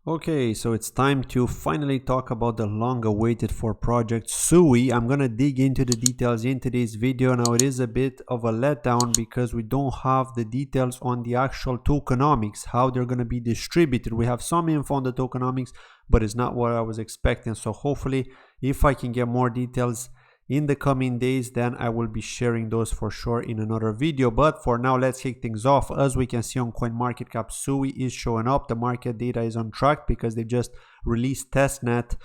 Okay, so it's time to finally talk about the long awaited for project Sui. I'm gonna dig into the details in today's video. Now it is a bit of a letdown because we don't have the details on the actual tokenomics, how they're gonna be distributed. We have some info on the tokenomics, but it's not what I was expecting. So hopefully if I can get more details in the coming days, then I will be sharing those for sure in another video. But for now, let's kick things off. As we can see on CoinMarketCap, Sui is showing up. The market data is on track because they just released testnet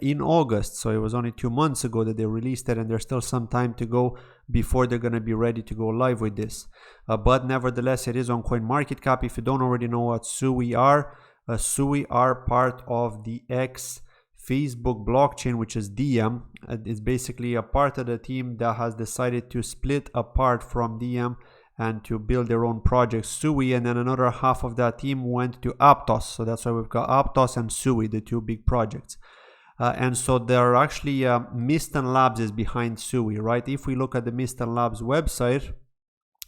in August. So it was only 2 months ago that they released it, and there's still some time to go before they're going to be ready to go live with this. But nevertheless, it is on CoinMarketCap. If you don't already know what Sui are part of the Facebook blockchain, which is Diem. It's basically a part of the team that has decided to split apart from Diem and to build their own project, Sui, and then another half of that team went to Aptos. So that's why we've got Aptos and Sui, the two big projects. And so there are actually Miston Labs is behind Sui, right? If we look at the Miston Labs website,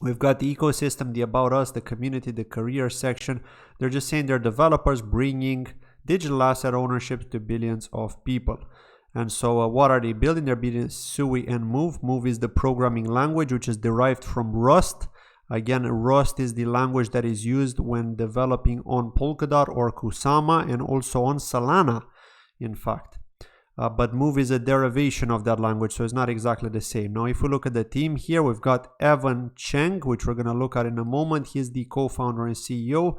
we've got the ecosystem, the About Us, the community, the career section. They're just saying they're developers bringing digital asset ownership to billions of people. And so what are they building? They're building Sui and Move. Move is the programming language, which is derived from Rust. Again, Rust is the language that is used when developing on Polkadot or Kusama and also on Solana, in fact. But Move is a derivation of that language, so it's not exactly the same. Now, if we look at the team here, we've got Evan Cheng, which we're going to look at in a moment. He's the co-founder and CEO.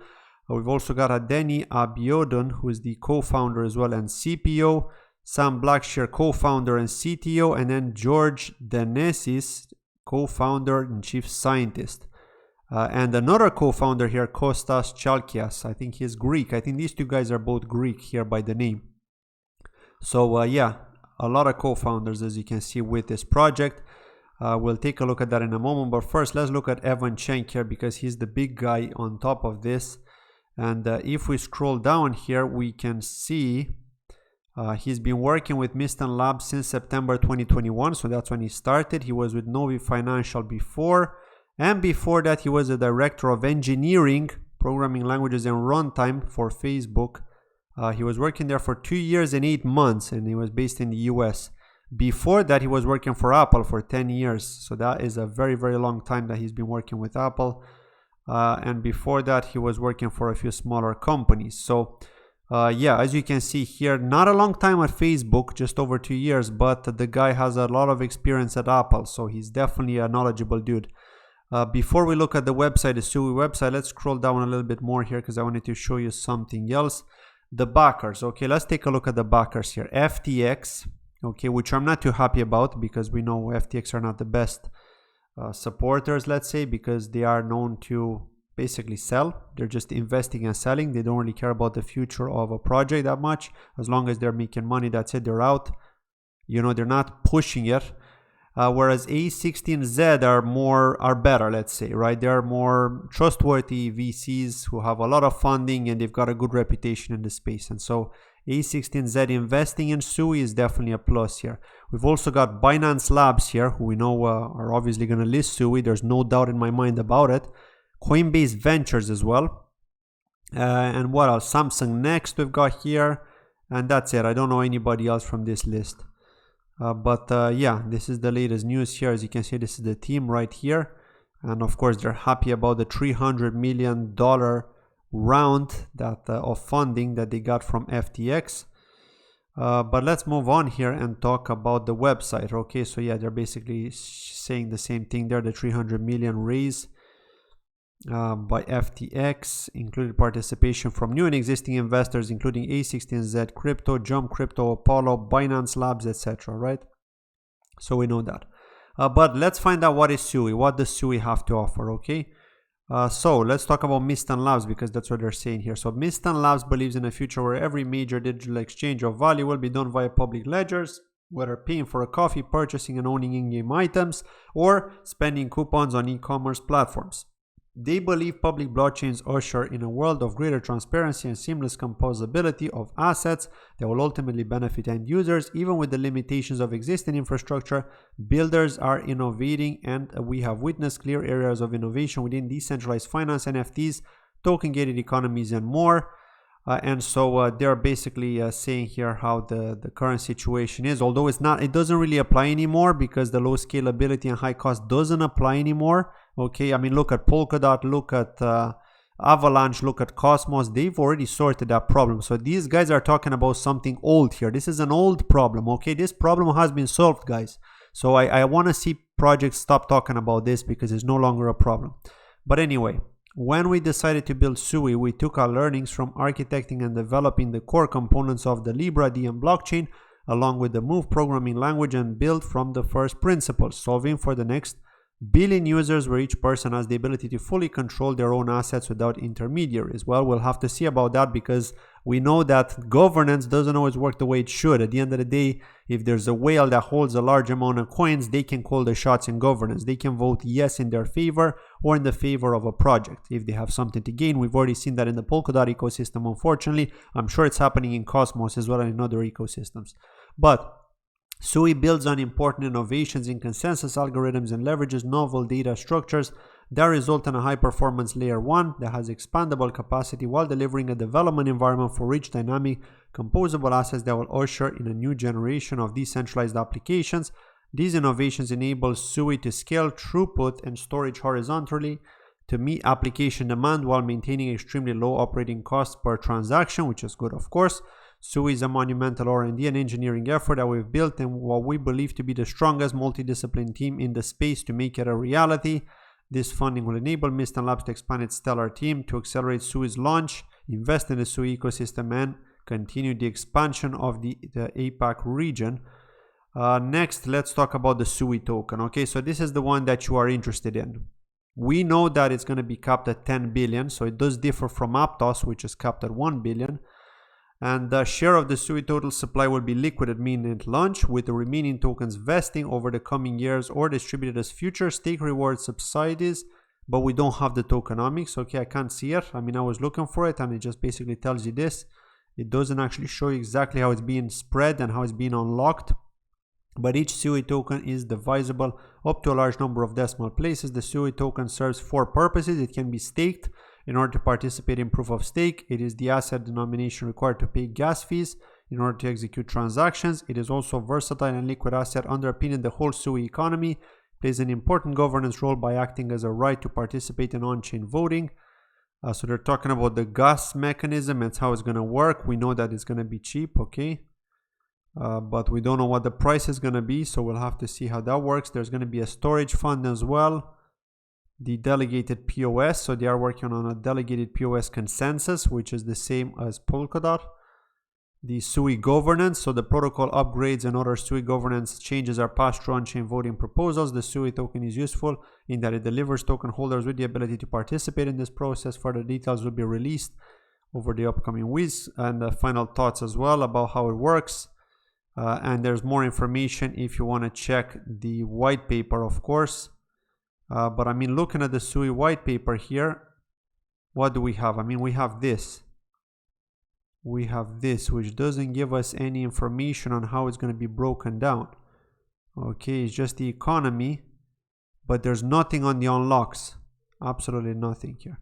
We've also got Adeni Abiodun, who is the co-founder as well and CPO, Sam Blackshear, co-founder and CTO, and then George Denesis, co-founder and chief scientist. And another co-founder here, Kostas Chalkias. I think he's Greek. I think these two guys are both Greek here by the name. So yeah, a lot of co-founders, as you can see, with this project. We'll take a look at that in a moment. But first, let's look at Evan Cheng here because he's the big guy on top of this. And if we scroll down here, we can see he's been working with Miston Labs since September 2021. So that's when he started. He was with Novi Financial before. And before that, he was a director of engineering, programming languages, and runtime for Facebook. He was working there for 2 years and 8 months, and he was based in the US. Before that, he was working for Apple for 10 years. So that is a very, very long time that he's been working with Apple. And before that, he was working for a few smaller companies. So yeah, as you can see here, not a long time at Facebook, just over 2 years, but the guy has a lot of experience at Apple. So he's definitely a knowledgeable dude. Before we look at the website, the Sui website, let's scroll down a little bit more here because I wanted to show you something else. The backers. Okay, let's take a look at the backers here. FTX, okay, which I'm not too happy about because we know FTX are not the best supporters, let's say, because they are known to basically sell. They're just investing and selling. They don't really care about the future of a project that much. As long as they're making money, that's it, they're out. You know, they're not pushing it. Whereas A16Z are better, let's say, right? They're more trustworthy VCs who have a lot of funding and they've got a good reputation in the space. And so A16Z investing in Sui is definitely a plus here. We've also got Binance Labs here, who we know are obviously going to list Sui. There's no doubt in my mind about it. Coinbase Ventures as well. And what else? Samsung Next we've got here. And that's it. I don't know anybody else from this list. But yeah, this is the latest news here. As you can see, this is the team right here. And of course, they're happy about the $300 million round of funding that they got from FTX. But let's move on here and talk about the website. Okay, so yeah, they're basically saying the same thing there. The 300 million raise by FTX included participation from new and existing investors, including A16Z, Crypto, Jump Crypto, Apollo, Binance Labs, etc. Right? So we know that. But let's find out what is Sui. What does Sui have to offer? Okay. So let's talk about Miston Labs because that's what they're saying here. So Miston Labs believes in a future where every major digital exchange of value will be done via public ledgers, whether paying for a coffee, purchasing and owning in-game items, or spending coupons on e-commerce platforms. They believe public blockchains usher in a world of greater transparency and seamless composability of assets that will ultimately benefit end users. Even with the limitations of existing infrastructure, builders are innovating, and we have witnessed clear areas of innovation within decentralized finance, NFTs, token-gated economies, and more. And so they're basically saying here how the current situation is, although it doesn't really apply anymore because the low scalability and high cost doesn't apply anymore. Okay, I mean, look at Polkadot, look at Avalanche, look at Cosmos. They've already sorted that problem. So these guys are talking about something old here. This is an old problem. Okay, this problem has been solved, guys. So I want to see projects stop talking about this because it's no longer a problem. But anyway, when we decided to build Sui, we took our learnings from architecting and developing the core components of the Libra DM blockchain along with the Move programming language and built from the first principles, solving for the next billion users where each person has the ability to fully control their own assets without intermediaries. Well, we'll have to see about that because we know that governance doesn't always work the way it should. At the end of the day, if there's a whale that holds a large amount of coins, they can call the shots in governance. They can vote yes in their favor or in the favor of a project if they have something to gain. We've already seen that in the Polkadot ecosystem, unfortunately. I'm sure it's happening in Cosmos as well and in other ecosystems. But Sui builds on important innovations in consensus algorithms and leverages novel data structures that result in a high-performance layer 1 that has expandable capacity while delivering a development environment for rich, dynamic, composable assets that will usher in a new generation of decentralized applications. These innovations enable Sui to scale throughput and storage horizontally to meet application demand while maintaining extremely low operating costs per transaction, which is good, of course. Sui is a monumental R&D and engineering effort that we've built and what we believe to be the strongest multidiscipline team in the space to make it a reality. This funding will enable Mist & Labs to expand its stellar team to accelerate Sui's launch, invest in the Sui ecosystem, and continue the expansion of the APAC region. Next, let's talk about the Sui token. Okay, so this is the one that you are interested in. We know that it's going to be capped at 10 billion, so it does differ from Aptos, which is capped at 1 billion. And the share of the Sui total supply will be liquid mean at launch, with the remaining tokens vesting over the coming years or distributed as future stake reward subsidies, but we don't have the tokenomics. Okay, I can't see it. I mean, I was looking for it and it just basically tells you this. It doesn't actually show you exactly how it's being spread and how it's being unlocked. But each Sui token is divisible up to a large number of decimal places. The Sui token serves 4 purposes. It can be staked in order to participate in proof of stake. It is the asset denomination required to pay gas fees in order to execute transactions. It is also a versatile and liquid asset underpinning the whole Sui economy. It plays an important governance role by acting as a right to participate in on-chain voting. So they're talking about the gas mechanism and how it's going to work. We know that it's going to be cheap, okay? But we don't know what the price is going to be, so we'll have to see how that works. There's going to be a storage fund as well. The delegated POS, so they are working on a delegated POS consensus, which is the same as Polkadot. The Sui governance, so the protocol upgrades and other Sui governance changes are passed through on-chain voting proposals. The Sui token is useful in that it delivers token holders with the ability to participate in this process. Further details will be released over the upcoming weeks, and the final thoughts as well about how it works. And there's more information if you want to check the white paper, of course. But I mean, looking at the Sui white paper here, what do we have? I mean, we have this. We have this, which doesn't give us any information on how it's going to be broken down. Okay, it's just the economy, but there's nothing on the unlocks. Absolutely nothing here.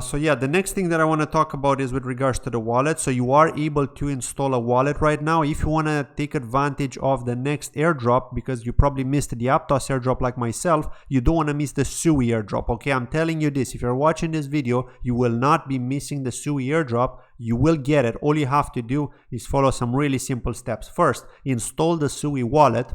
So yeah, the next thing that I want to talk about is with regards to the wallet. So you are able to install a wallet right now. If you want to take advantage of the next airdrop, because you probably missed the Aptos airdrop like myself, you don't want to miss the Sui airdrop. Okay, I'm telling you this. If you're watching this video, you will not be missing the Sui airdrop. You will get it. All you have to do is follow some really simple steps. First, install the Sui wallet,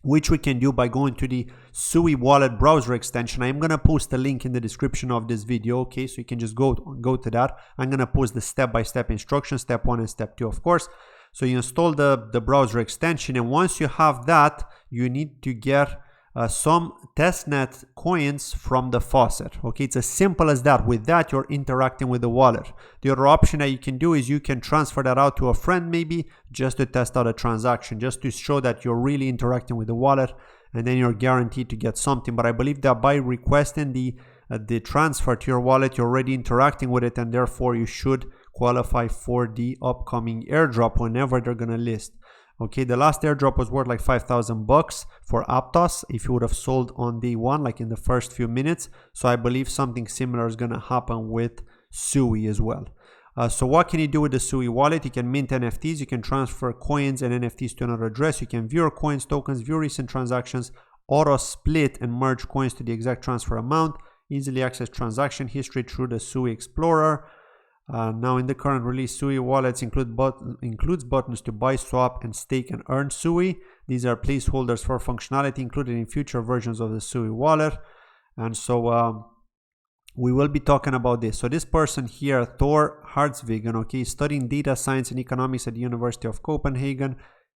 which we can do by going to the Sui wallet browser extension. I'm going to post a link in the description of this video, okay, so you can just go to that. I'm going to post the step-by-step instructions, step 1 and step 2, of course. So you install the browser extension, and once you have that, you need to get some testnet coins from the faucet. Okay, it's as simple as that. With that, you're interacting with the wallet. The other option that you can do is you can transfer that out to a friend, maybe just to test out a transaction, just to show that you're really interacting with the wallet, and then you're guaranteed to get something. But I believe that by requesting the transfer to your wallet, you're already interacting with it, and therefore you should qualify for the upcoming airdrop whenever they're gonna list. Okay, the last airdrop was worth like $5,000 for Aptos if you would have sold on day 1, like in the first few minutes. So I believe something similar is going to happen with Sui as well. So what can you do with the Sui wallet? You can mint NFTs, you can transfer coins and NFTs to another address, you can view your coins, tokens, view recent transactions, auto split and merge coins to the exact transfer amount, easily access transaction history through the Sui Explorer. Now in the current release, Sui wallets includes buttons to buy, swap, and stake and earn Sui. These are placeholders for functionality included in future versions of the Sui wallet. And so we will be talking about this. So this person here, Thor Hartsvigen, okay, studying data science and economics at the University of Copenhagen,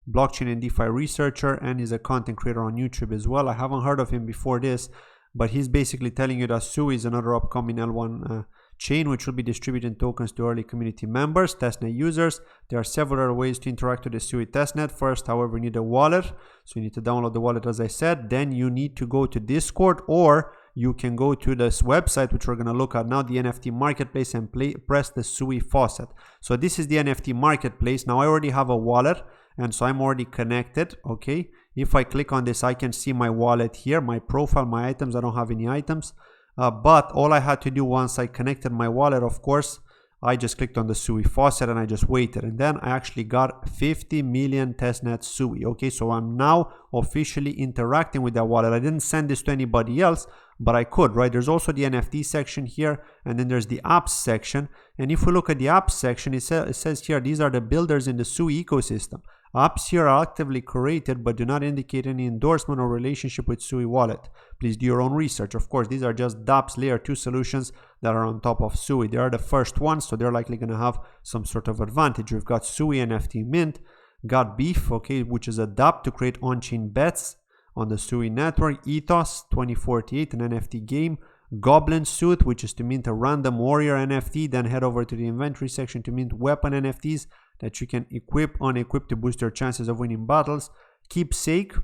blockchain and DeFi researcher, and is a content creator on YouTube as well. I haven't heard of him before this, but he's basically telling you that Sui is another upcoming L1 chain which will be distributing tokens to early community members, testnet users. There are several ways to interact with the Sui testnet. First, however, you need a wallet. So you need to download the wallet, as I said. Then you need to go to Discord, or you can go to this website, which we're going to look at now, the NFT marketplace, and press the Sui faucet. So this is the NFT marketplace. Now I already have a wallet, and so I'm already connected. Okay, if I click on this, I can see my wallet here, my profile, my items. I don't have any items, but all I had to do once I connected my wallet, of course, I just clicked on the Sui faucet and I just waited, and then I actually got 50 million testnet Sui. Okay, so I'm now officially interacting with that wallet. I didn't send this to anybody else, but I could, right? There's also the NFT section here, and then there's the apps section. And if we look at the apps section, it says here, these are the builders in the Sui ecosystem. Apps here are actively curated but do not indicate any endorsement or relationship with Sui wallet. Please do your own research. Of course, these are just dApps layer 2 solutions that are on top of Sui. They are the first ones, so they're likely going to have some sort of advantage. We've got Sui NFT Mint, got Beef, okay, which is a dApp to create on-chain bets on the Sui network, Ethos 2048, an NFT game, Goblin Suit, which is to mint a random warrior NFT, then head over to the inventory section to mint weapon NFTs that you can equip, unequip to boost your chances of winning battles, Keepsake,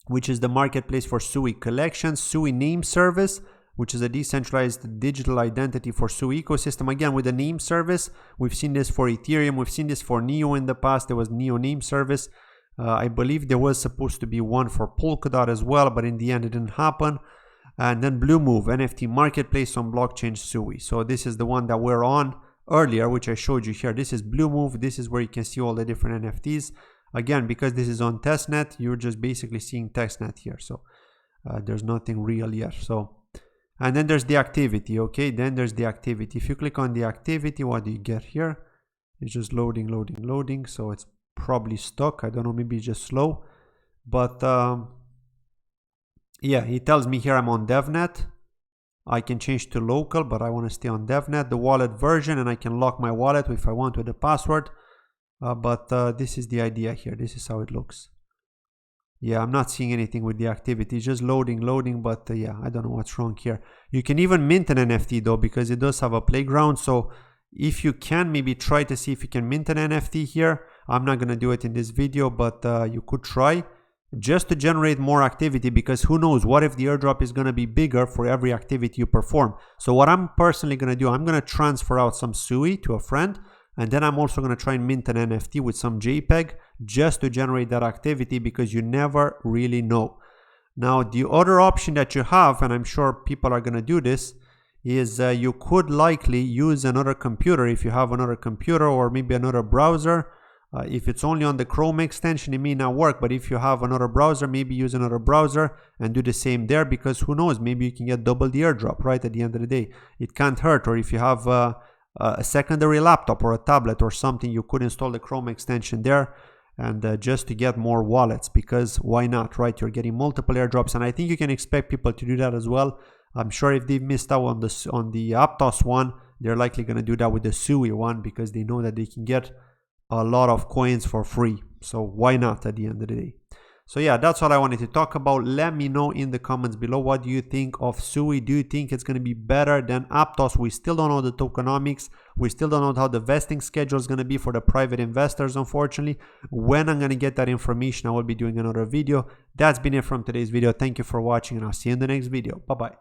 which is the marketplace for Sui collections, Sui name service, which is a decentralized digital identity for Sui ecosystem. Again, with the name service, we've seen this for Ethereum, we've seen this for Neo in the past. There was Neo name service. I believe there was supposed to be one for Polkadot as well, but in the end it didn't happen. And then Blue Move, NFT marketplace on blockchain Sui. So this is the one that we're on earlier, which I showed you here. This is Blue Move. This is where you can see all the different NFTs. Again, because this is on testnet, you're just basically seeing testnet here. So there's nothing real yet. So, and then there's the activity. Okay, then there's the activity. If you click on the activity, what do you get here? It's just loading, loading, loading. So it's probably stuck. I don't know, maybe it's just slow. But yeah, he tells me here I'm on DevNet. I can change to local, but I want to stay on DevNet, the wallet version, and I can lock my wallet if I want with the password. But this is the idea here. This is how it looks. Yeah, I'm not seeing anything with the activity. It's just loading, loading, but yeah, I don't know what's wrong here. You can even mint an NFT though, because it does have a playground. So if you can, maybe try to see if you can mint an NFT here. I'm not going to do it in this video, but you could try, just to generate more activity, because who knows, what if the airdrop is going to be bigger for every activity you perform. So what I'm personally going to do, I'm going to transfer out some Sui to a friend, and then I'm also going to try and mint an NFT with some JPEG just to generate that activity, because you never really know. Now the other option that you have, and I'm sure people are going to do this, is you could likely use another computer. If you have another computer or maybe another browser, if it's only on the Chrome extension, it may not work, but if you have another browser, maybe use another browser and do the same there, because who knows, maybe you can get double the airdrop, right? At the end of the day, it can't hurt. Or if you have a secondary laptop or a tablet or something, you could install the Chrome extension there, and just to get more wallets, because why not, right? You're getting multiple airdrops, and I think you can expect people to do that as well. I'm sure if they've missed out on the Aptos one, they're likely going to do that with the Sui one, because they know that they can get a lot of coins for free. So why not at the end of the day? So yeah, that's what I wanted to talk about. Let me know in the comments below, what do you think of Sui? Do you think it's going to be better than Aptos? We still don't know the tokenomics. We still don't know how the vesting schedule is going to be for the private investors, unfortunately. When I'm going to get that information, I will be doing another video. That's been it from today's video. Thank you for watching, and I'll see you in the next video. Bye bye.